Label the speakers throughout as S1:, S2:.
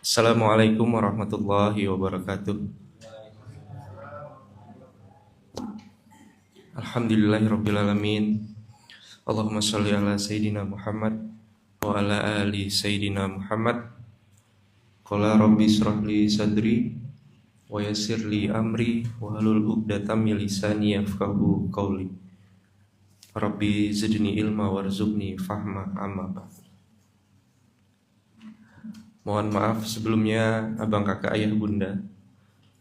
S1: Assalamualaikum warahmatullahi wabarakatuh. Alhamdulillahirrabbilalamin. Allahumma sholli ala Sayyidina Muhammad wa ala ali Sayyidina Muhammad. Qala rabbi shrahli sadri wa yassir li amri wa halul 'uqdatam min lisani yafqahu qawli. Rabbi zidni ilma warzuqni fahma amma ba'd. Mohon maaf sebelumnya abang kakak ayah bunda.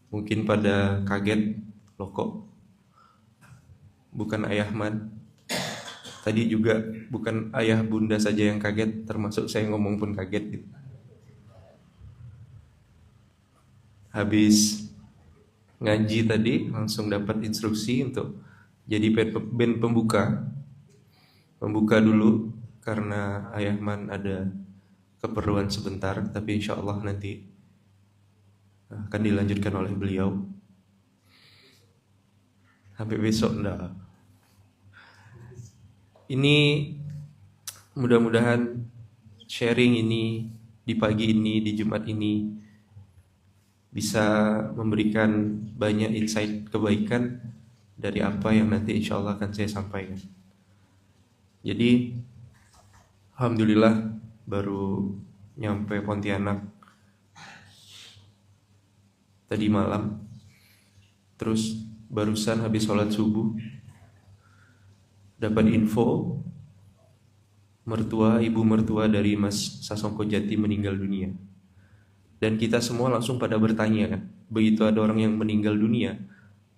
S1: Mungkin pada kaget, loh kok bukan ayah man. Tadi juga bukan ayah bunda saja yang kaget, termasuk saya ngomong pun kaget gitu. Habis ngaji tadi langsung dapat instruksi untuk jadi band pembuka. Pembuka dulu karena ayah man ada keperluan sebentar, tapi insya Allah nanti akan dilanjutkan oleh beliau. Sampai besok enggak. Ini mudah-mudahan sharing ini di pagi ini, di Jumat ini bisa memberikan banyak insight kebaikan dari apa yang nanti insya Allah akan saya sampaikan. Jadi alhamdulillah baru nyampe Pontianak tadi malam. Terus barusan habis sholat subuh dapat info ibu mertua dari Mas Sasongko Jati meninggal dunia. Dan kita semua langsung pada bertanya kan, begitu ada orang yang meninggal dunia,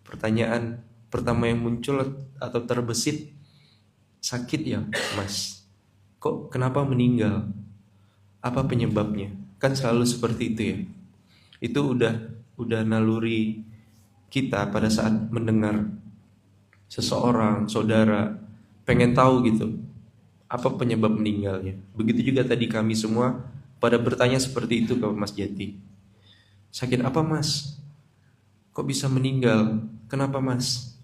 S1: pertanyaan pertama yang muncul atau terbesit, sakit ya Mas? Kok kenapa meninggal? Apa penyebabnya? Kan selalu seperti itu ya. Itu udah naluri kita pada saat mendengar seseorang, saudara, pengen tahu gitu apa penyebab meninggalnya. Begitu juga tadi kami semua pada bertanya seperti itu ke Mas Jati. Sakit apa Mas? Kok bisa meninggal? Kenapa Mas?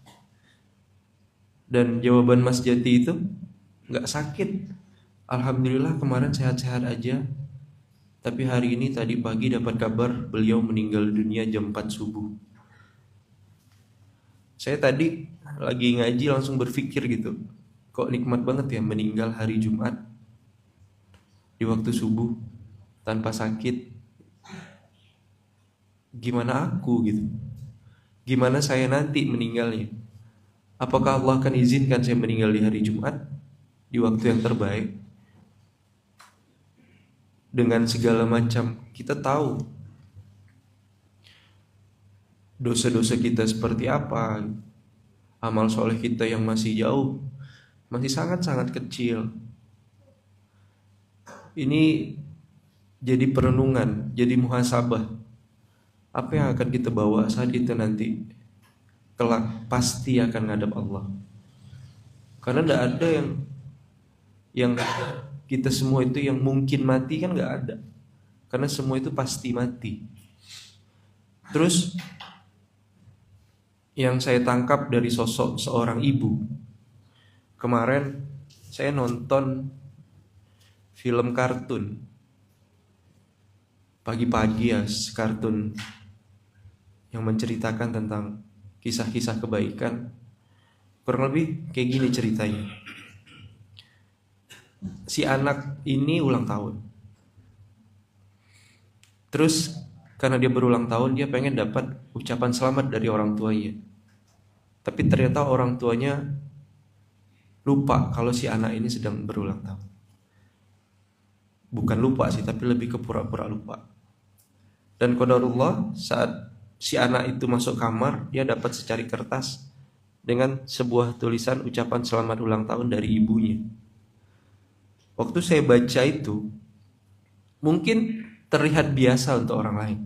S1: Dan jawaban Mas Jati itu gak sakit. Alhamdulillah kemarin sehat-sehat aja. Tapi hari ini tadi pagi dapat kabar beliau meninggal dunia jam 4 subuh. Saya tadi lagi ngaji langsung berpikir gitu, kok nikmat banget ya meninggal hari Jumat di waktu subuh tanpa sakit. Gimana aku gitu? Gimana saya nanti meninggalnya? Apakah Allah akan izinkan saya meninggal di hari Jumat di waktu yang terbaik? Dengan segala macam kita tahu dosa-dosa kita seperti apa, amal soleh kita yang masih jauh, masih sangat-sangat kecil. Ini jadi perenungan, jadi muhasabah. Apa yang akan kita bawa saat kita nanti kelak pasti akan ngadap Allah. Karena tidak ada yang kita semua itu yang mungkin mati, kan nggak ada. Karena semua itu pasti mati. Terus yang saya tangkap dari sosok seorang ibu, kemarin saya nonton film kartun pagi-pagi ya, kartun yang menceritakan tentang kisah-kisah kebaikan. Kurang lebih kayak gini ceritanya. Si anak ini ulang tahun. Terus karena dia berulang tahun, dia pengen dapat ucapan selamat dari orang tuanya. Tapi ternyata orang tuanya lupa kalau si anak ini sedang berulang tahun. Bukan lupa sih, tapi lebih ke pura-pura lupa. Dan qadarullah, saat si anak itu masuk kamar, dia dapat secari kertas dengan sebuah tulisan ucapan selamat ulang tahun dari ibunya. Waktu saya baca itu, mungkin terlihat biasa untuk orang lain.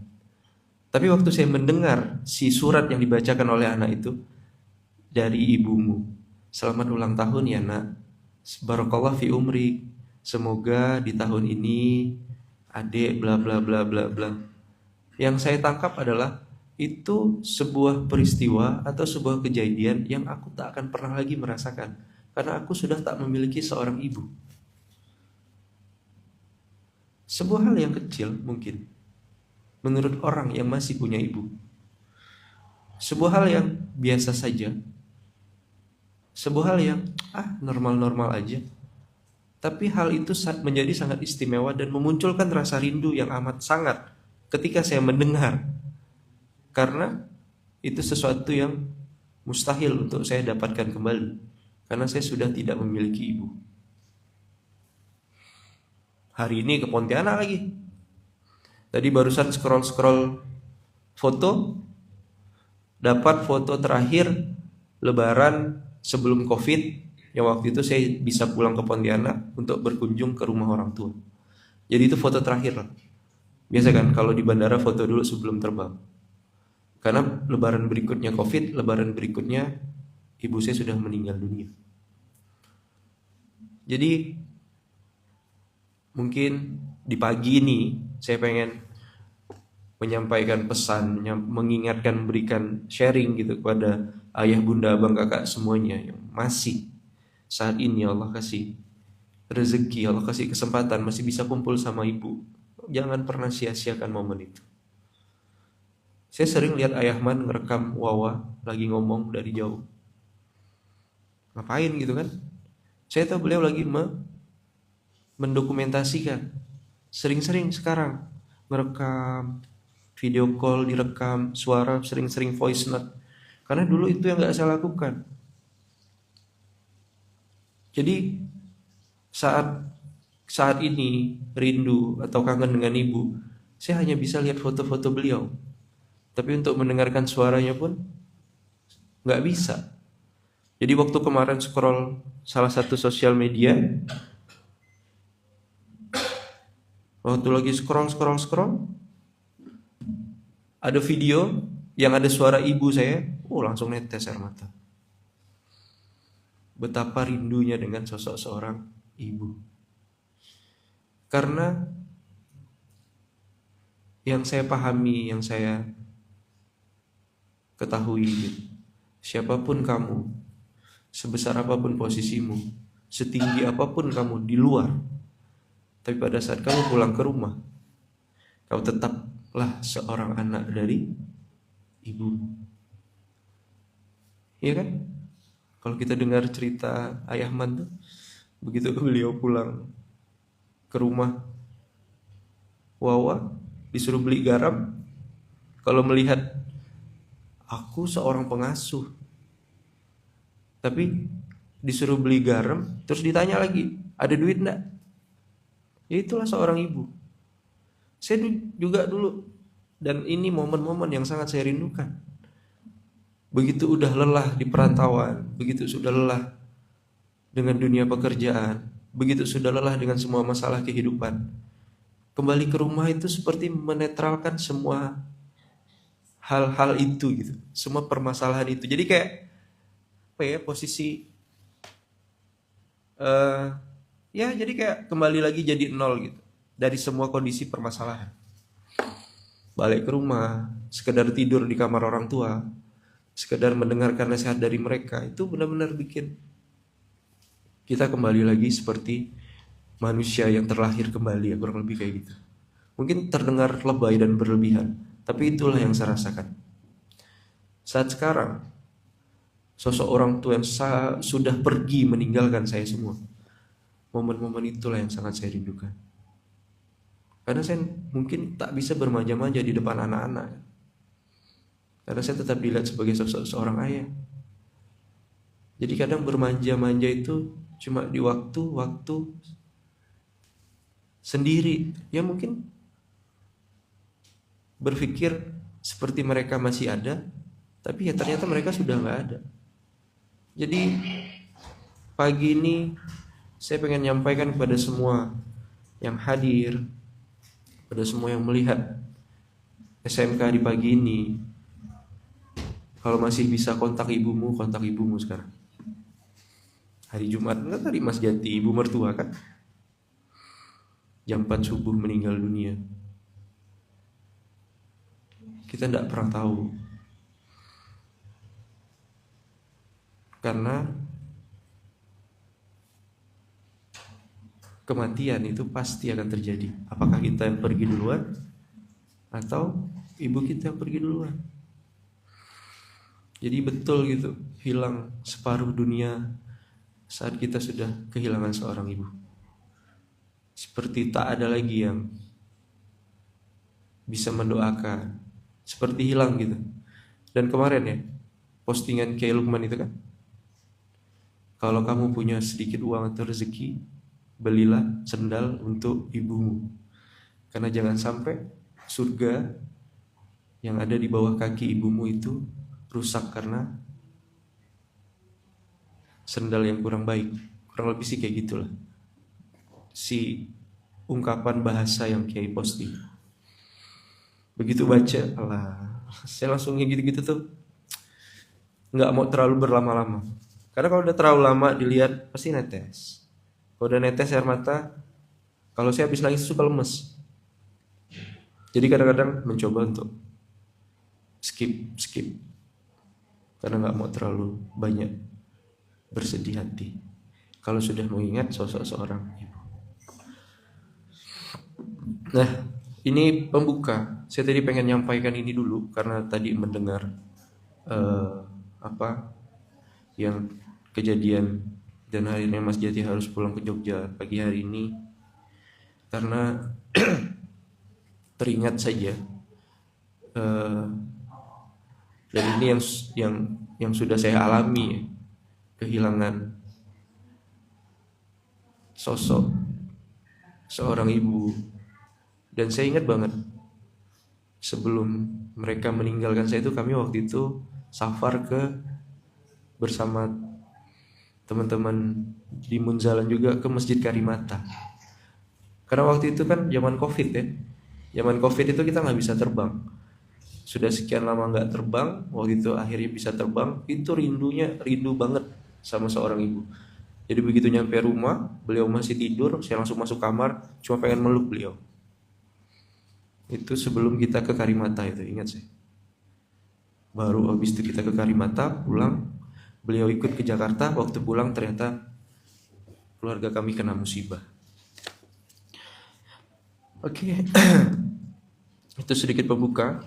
S1: Tapi waktu saya mendengar si surat yang dibacakan oleh anak itu, dari ibumu, selamat ulang tahun ya nak, barakallah fi umri, semoga di tahun ini adik bla bla bla bla bla. Yang saya tangkap adalah itu sebuah peristiwa atau sebuah kejadian yang aku tak akan pernah lagi merasakan, karena aku sudah tak memiliki seorang ibu. Sebuah hal yang kecil mungkin, menurut orang yang masih punya ibu. Sebuah hal yang biasa saja, sebuah hal yang normal-normal aja. Tapi hal itu menjadi sangat istimewa dan memunculkan rasa rindu yang amat sangat ketika saya mendengar. Karena itu sesuatu yang mustahil untuk saya dapatkan kembali, karena saya sudah tidak memiliki ibu. Hari ini ke Pontianak lagi. Tadi barusan scroll-scroll foto, dapat foto terakhir Lebaran sebelum Covid, yang waktu itu saya bisa pulang ke Pontianak untuk berkunjung ke rumah orang tua. Jadi itu foto terakhir lah. Biasa kan kalau di bandara foto dulu sebelum terbang. Karena Lebaran berikutnya Covid, Lebaran berikutnya ibu saya sudah meninggal dunia. Jadi mungkin di pagi ini saya pengen menyampaikan pesan, mengingatkan, memberikan sharing gitu kepada ayah, bunda, abang, kakak semuanya yang masih saat ini Allah kasih rezeki, Allah kasih kesempatan masih bisa kumpul sama ibu. Jangan pernah sia-siakan momen itu. Saya sering lihat Ayahman ngerekam Wawa lagi ngomong dari jauh. Ngapain gitu kan? Saya tahu beliau lagi mendokumentasikan. Sering-sering sekarang merekam, video call direkam, suara sering-sering voice note. Karena dulu itu yang gak saya lakukan. Jadi saat ini rindu atau kangen dengan ibu, saya hanya bisa lihat foto-foto beliau. Tapi untuk mendengarkan suaranya pun gak bisa. Jadi waktu kemarin scroll salah satu sosial media, waktu lagi scroll, ada video yang ada suara ibu saya, langsung netes air mata. Betapa rindunya dengan sosok seorang ibu. Karena yang saya pahami, yang saya ketahui, siapapun kamu, sebesar apapun posisimu, setinggi apapun kamu di luar, tapi pada saat kamu pulang ke rumah, kau tetaplah seorang anak dari ibu. Iya kan? Kalau kita dengar cerita Ayahman tuh, begitu beliau pulang ke rumah Wawa, disuruh beli garam, kalau melihat aku seorang pengasuh, tapi disuruh beli garam, terus ditanya lagi, ada duit enggak? Ya itulah seorang ibu. Saya juga dulu, dan ini momen-momen yang sangat saya rindukan. Begitu udah lelah di perantauan, begitu sudah lelah dengan dunia pekerjaan, begitu sudah lelah dengan semua masalah kehidupan, kembali ke rumah itu seperti menetralkan semua hal-hal itu gitu, semua permasalahan itu. Jadi kayak posisi jadi kayak kembali lagi jadi nol gitu dari semua kondisi permasalahan. Balik ke rumah, sekedar tidur di kamar orang tua, sekedar mendengarkan nasihat dari mereka, itu benar-benar bikin kita kembali lagi seperti manusia yang terlahir kembali, ya kurang lebih kayak gitu. Mungkin terdengar lebay dan berlebihan, tapi itulah yang saya rasakan. Saat sekarang sosok orang tua yang sudah pergi meninggalkan saya semua, momen-momen itulah yang sangat saya rindukan. Karena saya mungkin tak bisa bermanja-manja di depan anak-anak, karena saya tetap dilihat sebagai sosok seorang ayah. Jadi kadang bermanja-manja itu cuma di waktu-waktu sendiri, ya mungkin berpikir seperti mereka masih ada, tapi ya ternyata mereka sudah gak ada. Jadi pagi ini saya pengen nyampaikan kepada semua yang hadir, pada semua yang melihat SMK di pagi ini, kalau masih bisa kontak ibumu sekarang. Hari Jumat, enggak tadi Mas Jati, ibu mertua kan, jam 4 subuh meninggal dunia. Kita tidak pernah tahu, karena kematian itu pasti akan terjadi. Apakah kita yang pergi duluan atau ibu kita yang pergi duluan. Jadi betul gitu, hilang separuh dunia saat kita sudah kehilangan seorang ibu. Seperti tak ada lagi yang bisa mendoakan, seperti hilang gitu. Dan kemarin ya, postingan Kiai Lukman itu kan, kalau kamu punya sedikit uang atau rezeki, belilah sendal untuk ibumu, karena jangan sampai surga yang ada di bawah kaki ibumu itu rusak karena sendal yang kurang baik. Kurang lebih sih kayak gitulah si ungkapan bahasa yang Kiai posting. Begitu baca, alah, saya langsung kayak gitu-gitu tuh nggak mau terlalu berlama-lama, karena kalau udah terlalu lama dilihat pasti netes. Kalau udah netes air mata, kalau saya habis nangis suka lemes. Jadi kadang-kadang mencoba untuk skip karena nggak mau terlalu banyak bersedih hati kalau sudah mengingat sosok seorang ibu. Nah, ini pembuka. Saya tadi pengen nyampaikan ini dulu karena tadi mendengar yang kejadian dan akhirnya Mas Jati harus pulang ke Jogja pagi hari ini karena teringat saja dan ini yang sudah saya alami ya, kehilangan sosok seorang ibu. Dan saya ingat banget sebelum mereka meninggalkan saya itu, kami waktu itu safar bersama teman-teman di Munzalan juga ke Masjid Karimata. Karena waktu itu kan zaman Covid ya. Zaman Covid itu kita nggak bisa terbang. Sudah sekian lama nggak terbang, waktu itu akhirnya bisa terbang. Itu rindu banget sama seorang ibu. Jadi begitu nyampe rumah, beliau masih tidur, saya langsung masuk kamar, cuma pengen meluk beliau. Itu sebelum kita ke Karimata itu, ingat saya. Baru habis itu kita ke Karimata, pulang, beliau ikut ke Jakarta. Waktu pulang ternyata keluarga kami kena musibah. Oke. Itu sedikit pembuka.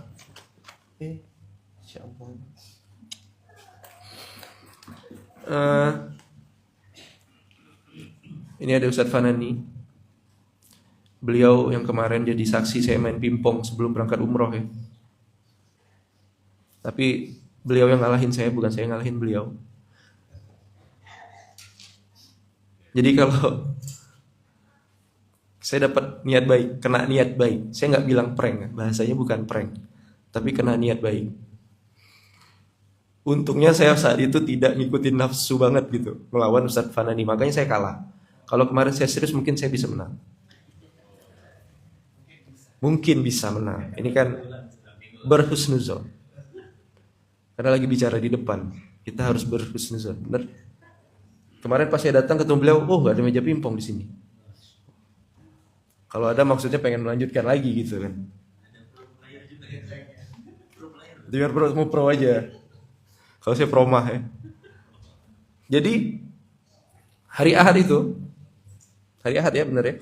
S1: Ini ada Ustadz Fanani. Beliau yang kemarin jadi saksi saya main pingpong sebelum berangkat umroh ya. Tapi beliau yang ngalahin saya, bukan saya yang ngalahin beliau. Jadi kalau saya dapat niat baik, kena niat baik, saya nggak bilang prank, bahasanya bukan prank, tapi kena niat baik. Untungnya saya saat itu tidak ngikutin nafsu banget gitu, melawan Ustadz Fanani, makanya saya kalah. Kalau kemarin saya serius mungkin saya bisa menang. Mungkin bisa menang. Ini kan berhusnuzon. Karena lagi bicara di depan, kita harus berhusnuzon. Benar? Kemarin pas saya datang ketemu beliau, nggak ada meja pingpong di sini. Kalau ada maksudnya pengen melanjutkan lagi gitu kan. Biar mau pro aja. Kalau saya promah ya. Jadi hari Ahad ya bener ya.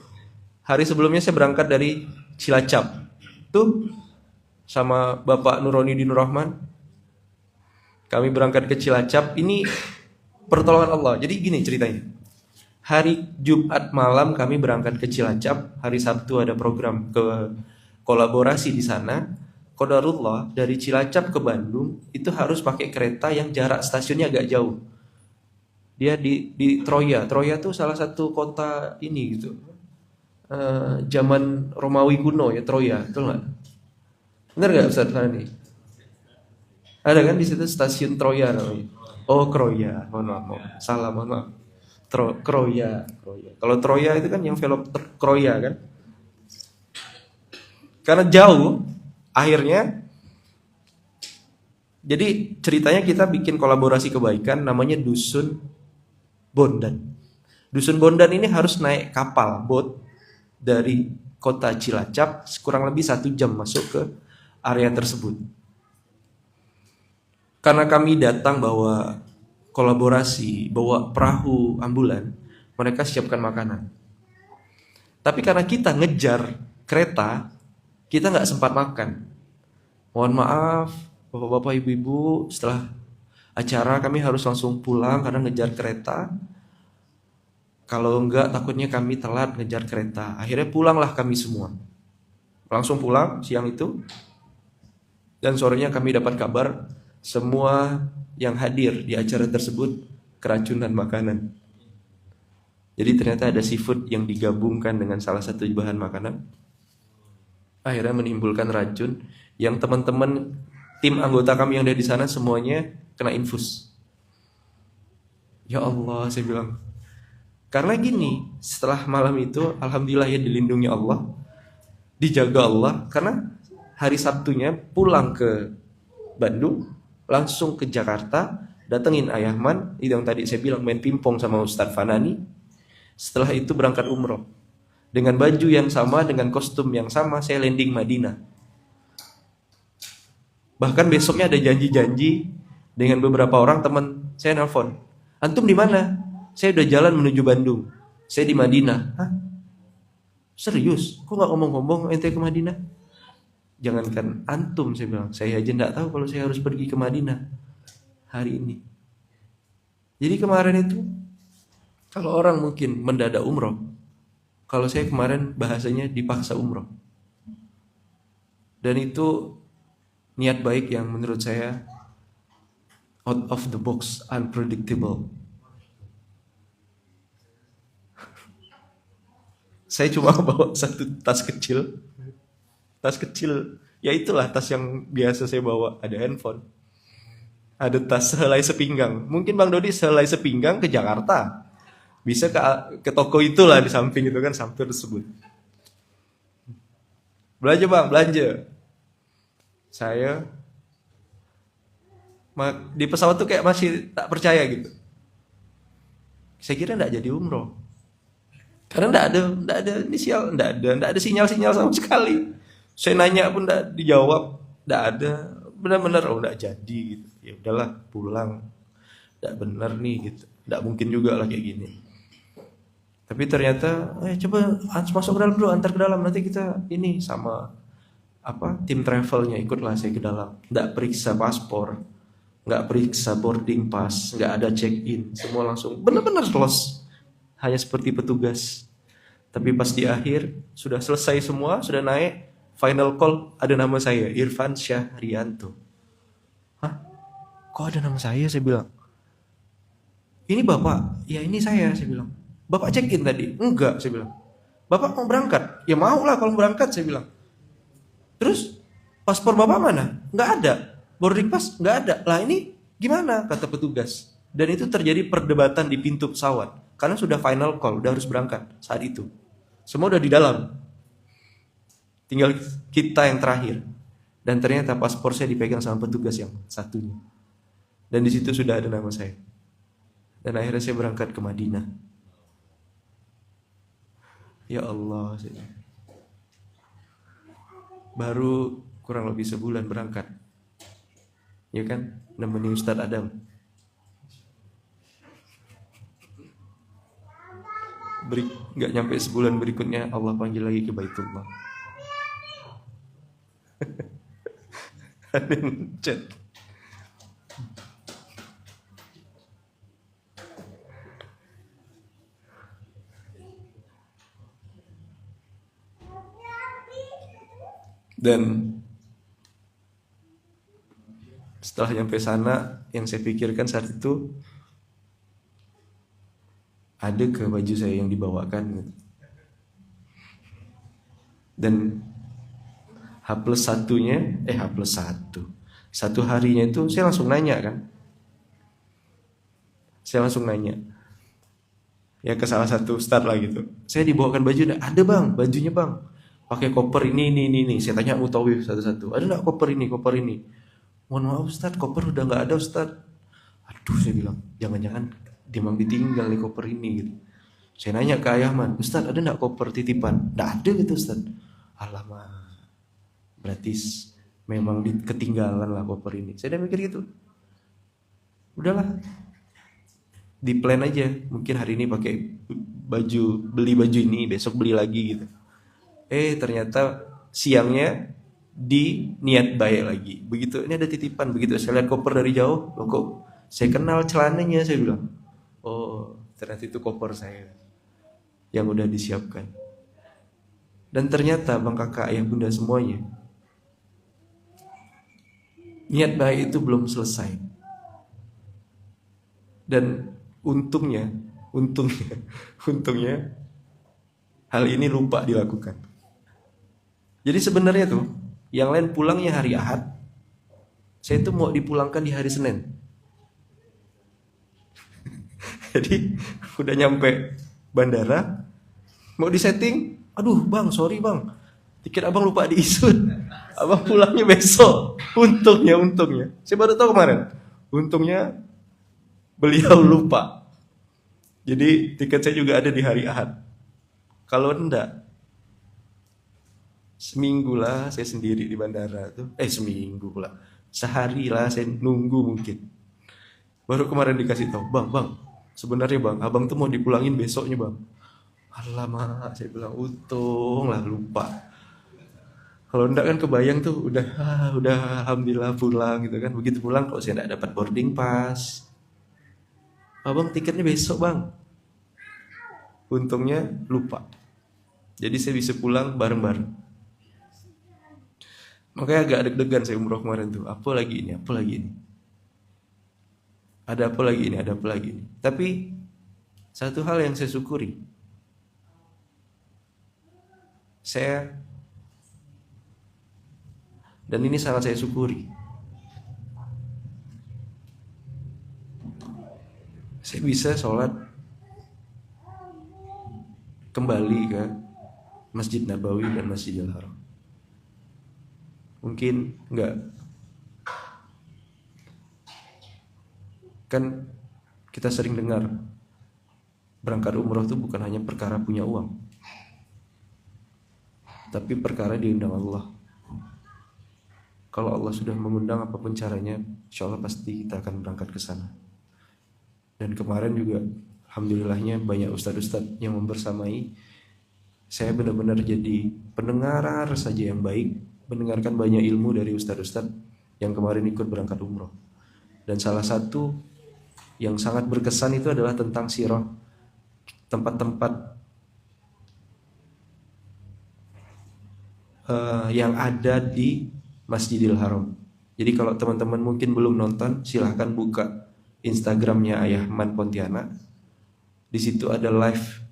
S1: Hari sebelumnya saya berangkat dari Cilacap. Tuh sama Bapak Nuroni di Nurrahman. Kami berangkat ke Cilacap. Ini pertolongan Allah. Jadi gini ceritanya. Hari Jumat malam kami berangkat ke Cilacap. Hari Sabtu ada program ke kolaborasi di sana. Qadarullah dari Cilacap ke Bandung itu harus pakai kereta yang jarak stasiunnya agak jauh. Dia di Troya. Troya tuh salah satu kota ini gitu. Zaman Romawi kuno ya, Troya, betul nggak? Bener nggak Ustaz Fani? Ada kan di situ stasiun Troya namanya. Oh Kroya, mohon maaf. Salah, mohon maaf. Kroya. Kalau Troya itu kan yang velop Kroya kan. Karena jauh, akhirnya jadi ceritanya kita bikin kolaborasi kebaikan namanya Dusun Bondan. Dusun Bondan ini harus naik kapal boat dari kota Cilacap kurang lebih 1 jam masuk ke area tersebut. Karena kami datang bawa kolaborasi, bawa perahu ambulan, mereka siapkan makanan. Tapi karena kita ngejar kereta, kita nggak sempat makan. Mohon maaf, bapak-bapak, ibu-ibu, setelah acara kami harus langsung pulang karena ngejar kereta. Kalau enggak takutnya kami telat ngejar kereta. Akhirnya pulanglah kami semua. Langsung pulang siang itu. Dan sorenya kami dapat kabar semua yang hadir di acara tersebut keracunan makanan. Jadi ternyata ada seafood yang digabungkan dengan salah satu bahan makanan. Akhirnya menimbulkan racun yang teman-teman tim anggota kami yang ada di sana semuanya kena infus. Ya Allah, saya bilang. Karena gini, setelah malam itu alhamdulillah ya dilindungi Allah, dijaga Allah, karena hari Sabtunya pulang ke Bandung, langsung ke Jakarta, datengin Ayahman, itu yang tadi saya bilang main pingpong sama Ustadz Fanani. Setelah itu berangkat umroh. Dengan baju yang sama, dengan kostum yang sama, saya landing Madinah. Bahkan besoknya ada janji-janji dengan beberapa orang teman saya nelpon. Antum di mana? Saya udah jalan menuju Bandung. Saya di Madinah. Hah? Serius? Kok nggak ngomong-ngomong ente ke Madinah? Jangankan antum, saya bilang. Saya aja nggak tahu kalau saya harus pergi ke Madinah hari ini. Jadi kemarin itu, kalau orang mungkin mendadak umroh, kalau saya kemarin bahasanya dipaksa umroh. Dan itu niat baik yang menurut saya out of the box, unpredictable. Saya cuma bawa satu tas kecil. Tas kecil, ya itulah tas yang biasa saya bawa. Ada handphone, ada tas sehelai sepinggang. Mungkin Bang Dodi sehelai sepinggang ke Jakarta. Bisa ke toko itulah di samping itu kan, samping tersebut. Belanja bang, belanja. Saya di pesawat tuh kayak masih tak percaya gitu. Saya kira nggak jadi umroh. Karena enggak ada inisial, enggak ada sinyal-sinyal sama sekali. Saya nanya pun enggak dijawab, enggak ada. Benar-benar enggak jadi gitu. Ya udahlah, pulang. Enggak benar nih gitu. Enggak mungkin juga lah kayak gini. Tapi ternyata, coba masuk ke dalam dulu, antar ke dalam, nanti kita ini sama tim travelnya ikutlah saya ke dalam. Enggak periksa paspor, enggak periksa boarding pass, enggak ada check-in, semua langsung benar-benar lolos. Hanya seperti petugas. Tapi pas di akhir sudah selesai semua, sudah naik, final call, ada nama saya, Irfan Syahrianto. Hah? Kok ada nama saya? Saya bilang. Ini bapak? Ya ini saya bilang. Bapak check-in tadi? Enggak, saya bilang. Bapak mau berangkat? Ya mau lah kalau berangkat, saya bilang. Terus paspor bapak mana? Enggak ada. Boarding pass? Enggak ada. Lah ini gimana? Kata petugas. Dan itu terjadi perdebatan di pintu pesawat. Karena sudah final call, udah harus berangkat saat itu. Semua udah di dalam. Tinggal kita yang terakhir. Dan ternyata paspor saya dipegang sama petugas yang satunya. Dan di situ sudah ada nama saya. Dan akhirnya saya berangkat ke Madinah. Ya Allah. Baru kurang lebih sebulan berangkat. Ya kan? Nemenin Ustadz Adam. Nggak nyampe sebulan berikutnya Allah panggil lagi ke Baitullah. Ada yang chat. Dan setelah nyampe sana, yang saya pikirkan saat itu, ada ke baju saya yang dibawakan. Dan H+1-nya, H+1. Satu harinya itu saya langsung nanya kan. Saya langsung nanya. Ya ke salah satu ustadz lah gitu. Saya dibawakan baju, ada bang, bajunya bang. Pakai koper ini. Saya tanya mutawif satu-satu. Ada nggak koper ini? Mohon maaf ustadz, koper udah nggak ada ustadz. Aduh, saya bilang, jangan-jangan memang ditinggal nih koper ini gitu. Saya nanya ke Ayahman, Ustadz ada nggak koper titipan? Nggak ada gitu Ustadz. Alamak, berarti memang ketinggalan lah koper ini. Saya udah mikir gitu. Udahlah, di plan aja. Mungkin hari ini pakai beli baju ini, besok beli lagi gitu. Ternyata siangnya di niat baik lagi. Begitu ini ada titipan, begitu saya lihat koper dari jauh, loh kok saya kenal celananya, saya bilang. Oh, ternyata itu koper saya yang udah disiapkan. Dan ternyata bang, kakak, ayah, bunda semuanya, niat baik itu belum selesai. Dan untungnya hal ini lupa dilakukan. Jadi sebenarnya tuh yang lain pulangnya hari Ahad, saya tuh mau dipulangkan di hari Senin. Jadi udah nyampe bandara, mau disetting, aduh bang, sorry bang, tiket abang lupa diisut, abang pulangnya besok. Untungnya, saya baru tahu kemarin, untungnya beliau lupa. Jadi tiket saya juga ada di hari Ahad. Kalau enggak, seminggu lah saya sendiri di bandara tuh. Seminggu pula, sehari lah saya nunggu mungkin. Baru kemarin dikasih tahu, bang, sebenarnya bang, abang tuh mau dipulangin besoknya bang. Alamak, saya bilang untung lah lupa. Kalau enggak kan kebayang tuh udah alhamdulillah pulang gitu kan. Begitu pulang kalau saya enggak dapat boarding pass, abang tiketnya besok bang. Untungnya lupa. Jadi saya bisa pulang bareng-bareng. Makanya agak deg-degan saya umroh kemarin tuh. Apa lagi ini? Ada apa lagi ini? Tapi satu hal yang saya syukuri, dan ini sangat saya syukuri, saya bisa sholat kembali ke Masjid Nabawi dan Masjidil Haram. Mungkin enggak, kan kita sering dengar berangkat umroh itu bukan hanya perkara punya uang, tapi perkara diundang Allah. Kalau Allah sudah mengundang apapun caranya, insya Allah pasti kita akan berangkat ke sana. Dan kemarin juga alhamdulillahnya banyak ustadz-ustadz yang membersamai. Saya benar-benar jadi pendengar saja yang baik, mendengarkan banyak ilmu dari ustadz-ustadz yang kemarin ikut berangkat umroh. Dan salah satu yang sangat berkesan itu adalah tentang sirah, tempat-tempat yang ada di Masjidil Haram. Jadi kalau teman-teman mungkin belum nonton, silahkan buka Instagramnya Ayah Man Pontianak. Di situ ada live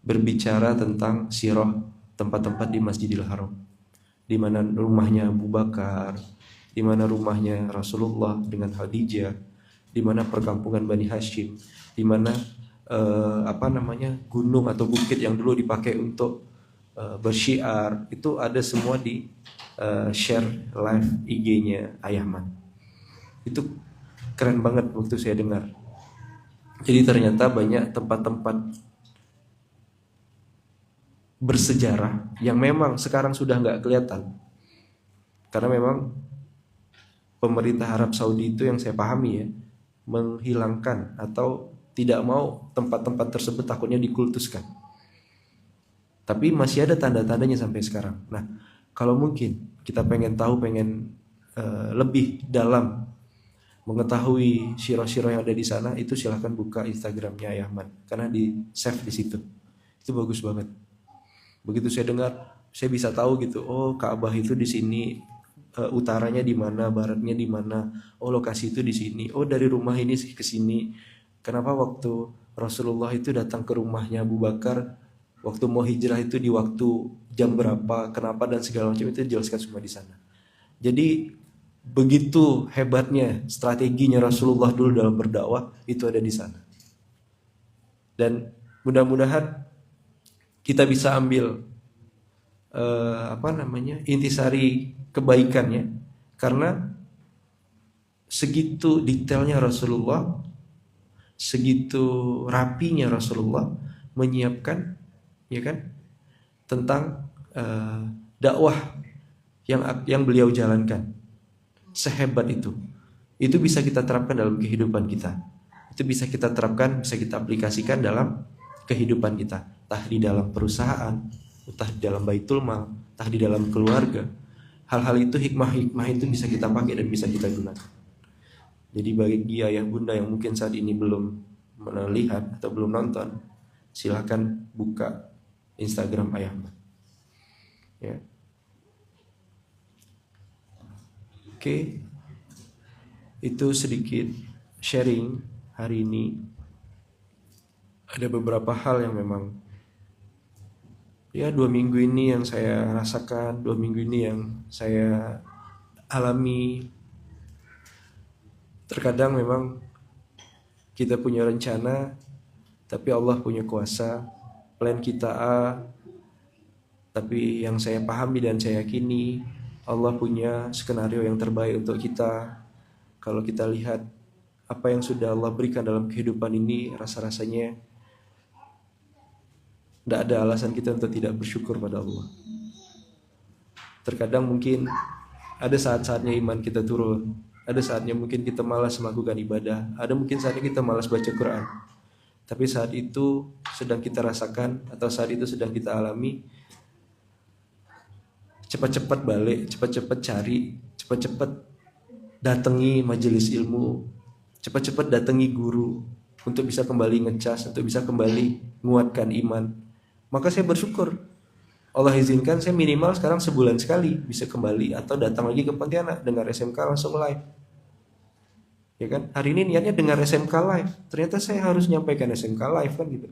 S1: berbicara tentang sirah tempat-tempat di Masjidil Haram, di mana rumahnya Abu Bakar, di mana rumahnya Rasulullah dengan Khadijah, di mana perkampungan Bani Hashim, di mana gunung atau bukit yang dulu dipakai untuk bersyiar, itu ada semua di share live IG-nya Ayah Man. Itu keren banget waktu saya dengar. Jadi ternyata banyak tempat-tempat bersejarah yang memang sekarang sudah nggak kelihatan, karena memang pemerintah Arab Saudi itu yang saya pahami ya, menghilangkan atau tidak mau tempat-tempat tersebut, takutnya dikultuskan. Tapi masih ada tanda-tandanya sampai sekarang. Nah, kalau mungkin kita pengen lebih dalam mengetahui sirah-sirah yang ada di sana, itu silahkan buka Instagramnya Ayah Man, karena di save di situ. Itu bagus banget. Begitu saya dengar, saya bisa tahu gitu. Oh, Ka'bah itu di sini, utaranya di mana, baratnya di mana. Oh, lokasi itu di sini. Oh, dari rumah ini ke sini. Kenapa waktu Rasulullah itu datang ke rumahnya Abu Bakar, waktu mau hijrah itu di waktu jam berapa, kenapa, dan segala macam itu dijelaskan semua di sana. Jadi begitu hebatnya strateginya Rasulullah dulu dalam berdakwah, itu ada di sana. Dan mudah-mudahan kita bisa ambil intisari kebaikannya, karena segitu detailnya Rasulullah, segitu rapinya Rasulullah menyiapkan, ya kan, tentang dakwah yang beliau jalankan. Sehebat itu bisa kita terapkan dalam kehidupan kita. Itu bisa kita terapkan, bisa kita aplikasikan dalam kehidupan kita, entah di dalam perusahaan, entah di dalam baitul mal, entah di dalam keluarga. Hal-hal itu hikmah-hikmah itu bisa kita pakai dan bisa kita gunakan. Jadi bagi ayah bunda yang mungkin saat ini belum melihat atau belum nonton, silakan buka Instagram Ayah Ahmad. Ya. Oke. Itu sedikit sharing hari ini. Ada beberapa hal yang memang ya 2 minggu ini yang saya rasakan, 2 minggu ini yang saya alami. Terkadang memang kita punya rencana, tapi Allah punya kuasa. Plan kita A, tapi yang saya pahami dan saya yakini Allah punya skenario yang terbaik untuk kita. Kalau kita lihat apa yang sudah Allah berikan dalam kehidupan ini, rasa-rasanya tidak ada alasan kita untuk tidak bersyukur pada Allah. Terkadang mungkin ada saat-saatnya iman kita turun, ada saatnya mungkin kita malas melakukan ibadah, ada mungkin saatnya kita malas baca Quran. Tapi saat itu sedang kita rasakan atau saat itu sedang kita alami, cepat-cepat balik, cepat-cepat cari, cepat-cepat datangi majelis ilmu, cepat-cepat datangi guru untuk bisa kembali ngecas, untuk bisa kembali menguatkan iman. Maka saya bersyukur Allah izinkan saya minimal sekarang sebulan sekali bisa kembali atau datang lagi ke Pontianak dengar SMK langsung live. Ya kan? Hari ini niatnya dengar SMK live. Ternyata saya harus nyampaikan SMK live kan gitu.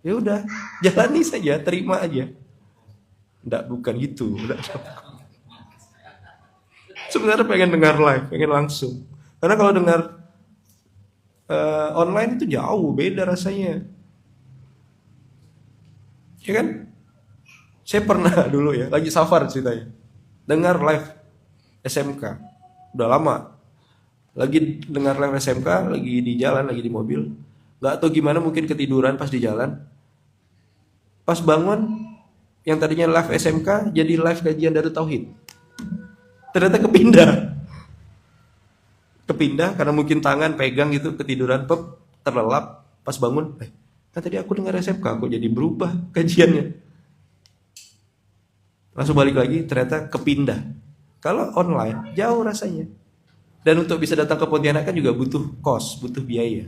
S1: Ya udah, jalani saja, terima aja. Enggak, bukan gitu. Sebenarnya pengen dengar live, pengen langsung. Karena kalau dengar online itu jauh beda rasanya. Ya kan? Saya pernah dulu ya, lagi safar ceritanya. Dengar live SMK. Udah lama. Lagi dengar live SMK, lagi di jalan, lagi di mobil. Gak tahu gimana mungkin ketiduran pas di jalan. Pas bangun, yang tadinya live SMK jadi live kajian Darut Tauhid. Ternyata kepindah karena mungkin tangan pegang gitu, ketiduran, terlelap. Pas bangun, kan tadi aku dengar SMK, kok jadi berubah kajiannya. Langsung balik lagi, ternyata kepindah. Kalau online, jauh rasanya. Dan untuk bisa datang ke Pontianak kan juga butuh kos, butuh biaya.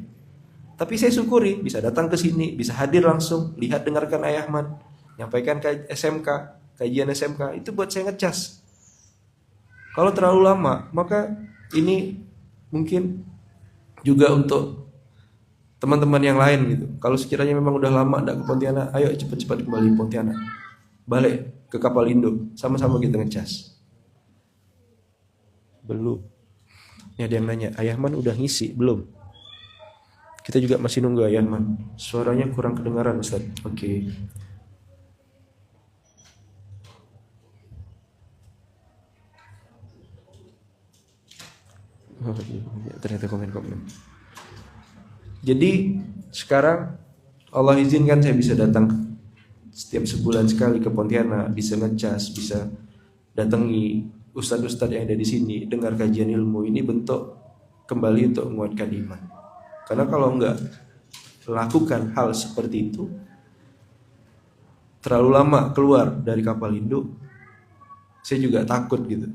S1: Tapi saya syukuri, bisa datang ke sini, bisa hadir langsung, lihat dengarkan Ayah Ahmad, nyampaikan SMK, kajian SMK, itu buat saya ngecas. Kalau terlalu lama, maka ini mungkin juga untuk teman-teman yang lain gitu. Kalau sekiranya memang udah lama enggak ke Pontianak, ayo cepat-cepat kembali ke Pontianak. Balik ke kapal induk, sama-sama kita ngecas. Belum. Ini ada yang nanya, Ayah Man udah ngisi? Belum. Kita juga masih nunggu Ayah Man. Suaranya kurang kedengaran Ustaz. Oke. Oh, iya, ternyata komen-komen. Jadi sekarang Allah izinkan saya bisa datang setiap sebulan sekali ke Pontianak, bisa ngecas, bisa datangi ustadz-ustadz yang ada di sini, dengar kajian ilmu. Ini bentuk kembali untuk menguatkan iman. Karena kalau enggak lakukan hal seperti itu, terlalu lama keluar dari kapal induk, saya juga takut gitu.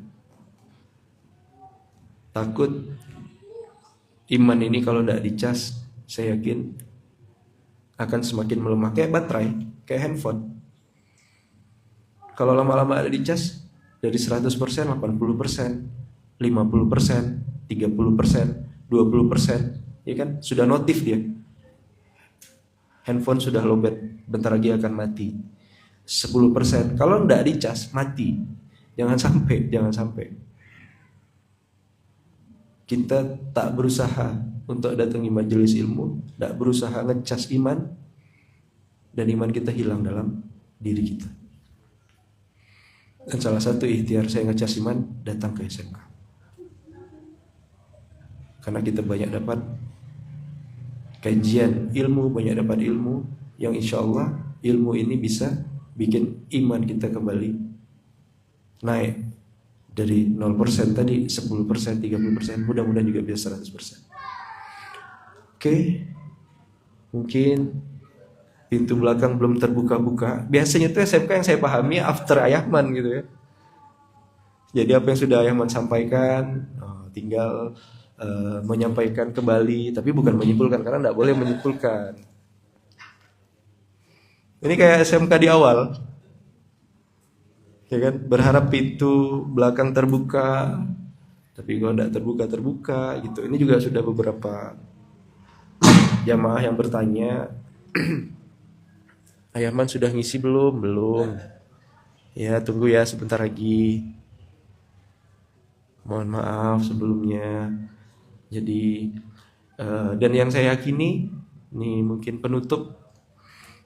S1: Takut iman ini kalau enggak dicas, saya yakin akan semakin melemah. Kayak baterai, kayak handphone. Kalau lama-lama ada dicas, dari 100%, 80%, 50%, 30%, 20%, ya kan? Sudah notif dia. Handphone sudah lowbat, bentar lagi akan mati. 10%, kalau enggak dicas, mati. Jangan sampai. Kita tak berusaha untuk datangi majelis ilmu, tak berusaha ngecas iman, dan iman kita hilang dalam diri kita. Dan salah satu ikhtiar saya ngecas iman, datang ke SMK. Karena kita banyak dapat kajian ilmu, banyak dapat ilmu yang insya Allah ilmu ini bisa bikin iman kita kembali naik dari 0% tadi 10%, 30%, mudah-mudahan juga bisa 100%. Oke. Mungkin pintu belakang belum terbuka-buka. Biasanya tuh SMK yang saya pahami after Ayahman gitu ya. Jadi apa yang sudah Ayahman sampaikan, tinggal menyampaikan kembali, tapi bukan menyimpulkan karena tidak boleh menyimpulkan. Ini kayak SMK di awal, ya kan? Berharap pintu belakang terbuka, tapi kalau tidak terbuka gitu. Ini juga sudah beberapa jamaah yang bertanya, Ayahman sudah ngisi belum? Belum. Ya tunggu ya sebentar lagi. Mohon maaf sebelumnya. Jadi dan yang saya yakini, ini mungkin penutup,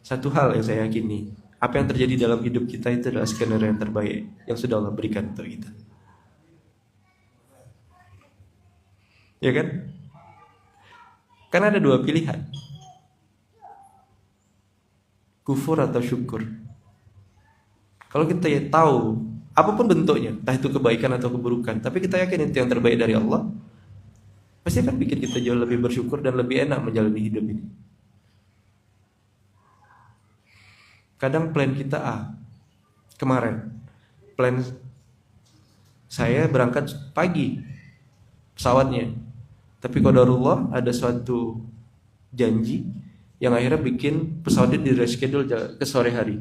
S1: satu hal yang saya yakini, apa yang terjadi dalam hidup kita itu adalah skenario yang terbaik yang sudah Allah berikan untuk kita. Ya kan? Karena ada dua pilihan, kufur atau syukur. Kalau kita ya tahu apapun bentuknya, entah itu kebaikan atau keburukan, tapi kita yakin itu yang terbaik dari Allah, pasti akan bikin kita jauh lebih bersyukur dan lebih enak menjalani hidup ini. Kadang plan kita kemarin plan saya berangkat pagi pesawatnya, tapi qadarullah ada suatu janji yang akhirnya bikin pesawatnya di reschedule ke sore hari.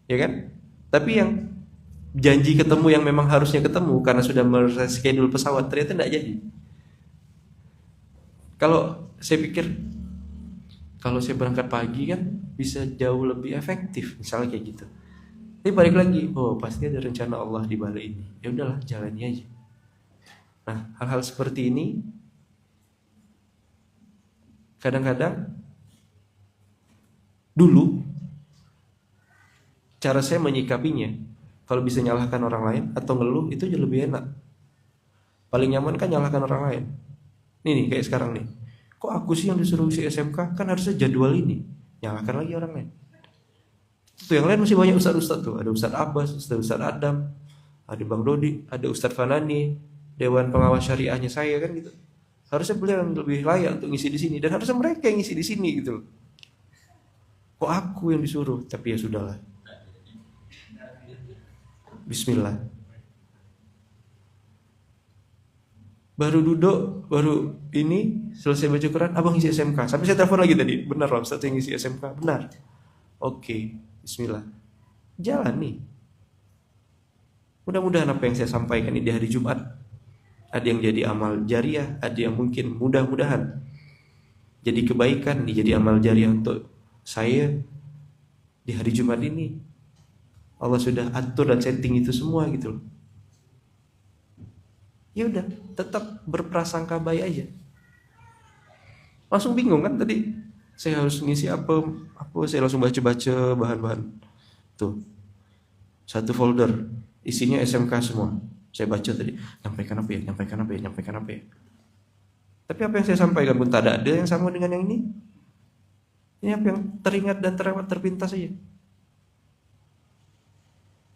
S1: Ya kan? Tapi yang janji ketemu yang memang harusnya ketemu karena sudah mereschedule pesawat ternyata tidak jadi. Kalau saya pikir kalau saya berangkat pagi kan bisa jauh lebih efektif misalnya kayak gitu. Tapi balik lagi, pasti ada rencana Allah di balik ini. Ya udahlah, jalani aja. Nah, hal-hal seperti ini kadang-kadang dulu cara saya menyikapinya, kalau bisa nyalahkan orang lain atau ngeluh itu jadi lebih enak. Paling nyaman kan nyalahkan orang lain. Nih kayak sekarang nih. Kok aku sih yang disuruh isi SMK? Kan harusnya jadwal ini. Nyalahkan lagi orang lain. Tuh yang lain masih banyak ustadz-ustadz tuh. Ada Ustadz Abbas, Ustadz Adam, ada Bang Dodi, ada Ustadz Fanani, Dewan Pengawas Syariahnya saya kan gitu. Harusnya beliau yang lebih layak untuk ngisi di sini dan harusnya mereka yang ngisi di sini gitu loh. Kok aku yang disuruh? Tapi ya sudahlah. Bismillah. Baru duduk, baru ini selesai baca Quran, abang ngisi SMK. Sampai saya telepon lagi tadi, benar loh Ustaz yang ngisi SMK, benar. Oke, Bismillah. Jalan nih. Mudah-mudahan apa yang saya sampaikan ini di hari Jumat, ada yang jadi amal jariah, ada yang mungkin mudah-mudahan jadi kebaikan, jadi amal jariah untuk saya di hari Jumat ini. Allah sudah atur dan setting itu semua gitu loh. Ya udah, tetap berprasangka baik aja. Langsung bingung kan tadi saya harus ngisi apa saya langsung baca-baca bahan-bahan. Tuh. Satu folder isinya SMK semua. Saya baca tadi, nyampaikan apa ya. Tapi apa yang saya sampaikan pun tak ada yang sama dengan yang ini. Ini apa yang teringat dan terpintas saja.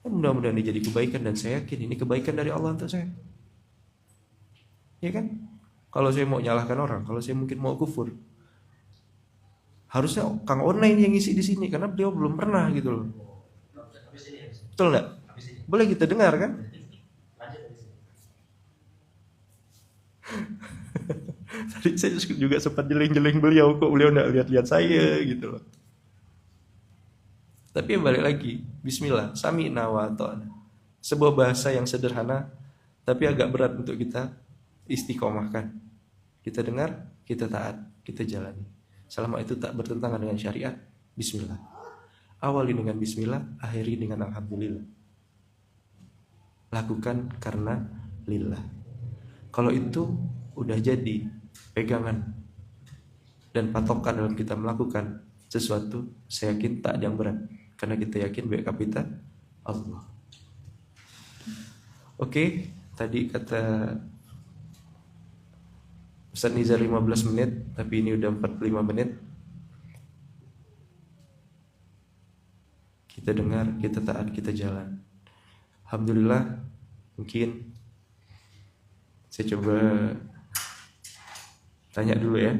S1: Mudah-mudahan ini jadi kebaikan dan saya yakin ini kebaikan dari Allah untuk saya. Ya kan? Kalau saya mau nyalahkan orang, kalau saya mungkin mau kufur, harusnya Kang Online yang ngisi di sini karena beliau belum pernah gitu loh. Betul enggak? Boleh kita dengar kan? Tadi saya juga sempat jeling-jeling beliau, kok beliau enggak lihat-lihat saya gitu loh. Tapi balik lagi, Bismillah, sami'na wa ata'na. Sebuah bahasa yang sederhana, tapi agak berat untuk kita istiqomahkan. Kita dengar, kita taat, kita jalani. Selama itu tak bertentangan dengan syariat, Bismillah. Awali dengan Bismillah, akhiri dengan Alhamdulillah. Lakukan karena lillah. Kalau itu udah jadi pegangan dan patokan dalam kita melakukan sesuatu, saya yakin tak ada yang berat. Karena kita yakin backup kita Allah. Oke, tadi kata Ustaz Nizar 15 menit, tapi ini udah 45 menit. Kita dengar, kita taat, kita jalan. Alhamdulillah, mungkin saya coba tanya dulu ya.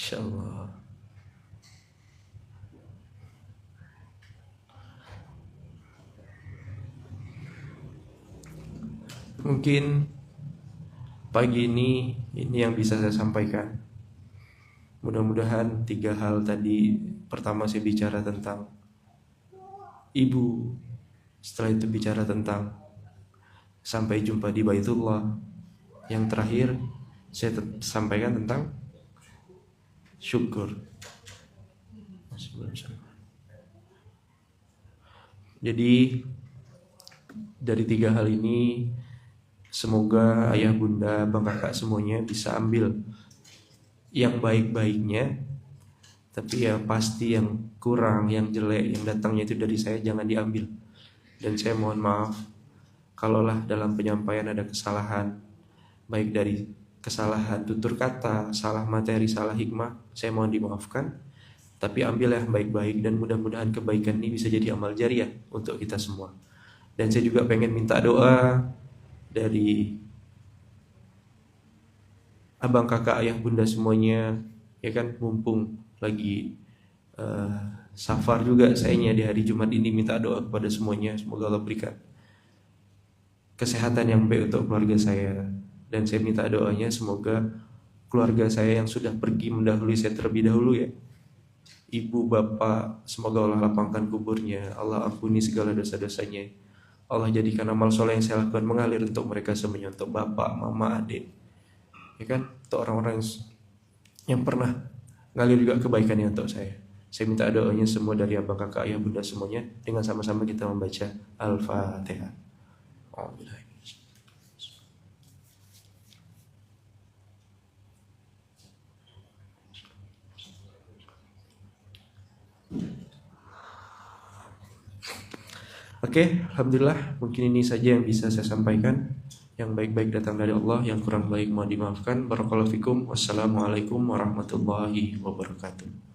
S1: Insyaallah. Mungkin pagi ini yang bisa saya sampaikan. Mudah-mudahan 3 hal tadi. Pertama saya bicara tentang ibu, setelah itu bicara tentang sampai jumpa di Baitullah. Yang terakhir saya sampaikan tentang syukur. Jadi dari 3 hal ini semoga ayah bunda, bang kakak semuanya bisa ambil yang baik-baiknya, tapi ya pasti yang kurang, yang jelek, yang datangnya itu dari saya jangan diambil. Dan saya mohon maaf kalaulah dalam penyampaian ada kesalahan, baik dari kesalahan tutur kata, salah materi, salah hikmah, saya mohon dimaafkan. Tapi ambillah yang baik-baik, dan mudah-mudahan kebaikan ini bisa jadi amal jariah untuk kita semua. Dan saya juga pengen minta doa dari abang kakak ayah bunda semuanya, ya kan, mumpung lagi safar juga sayanya di hari Jumat ini, minta doa kepada semuanya, semoga Allah berikan kesehatan yang baik untuk keluarga saya. Dan saya minta doanya semoga keluarga saya yang sudah pergi mendahului saya terlebih dahulu ya, ibu bapak, semoga Allah lapangkan kuburnya, Allah ampuni segala dosa-dosanya, Allah jadikan amal soleh yang saya lakukan mengalir untuk mereka semuanya, untuk bapak, mama, adik, ya kan, untuk orang-orang yang pernah ngalir juga kebaikannya untuk saya. Saya minta doanya semua dari abang kakak ayah bunda semuanya, dengan sama-sama kita membaca Al-Fatihah. Oke, alhamdulillah, mungkin ini saja yang bisa saya sampaikan. Yang baik-baik datang dari Allah, yang kurang baik mohon dimaafkan. Barakallahu fikum. Wassalamualaikum warahmatullahi wabarakatuh.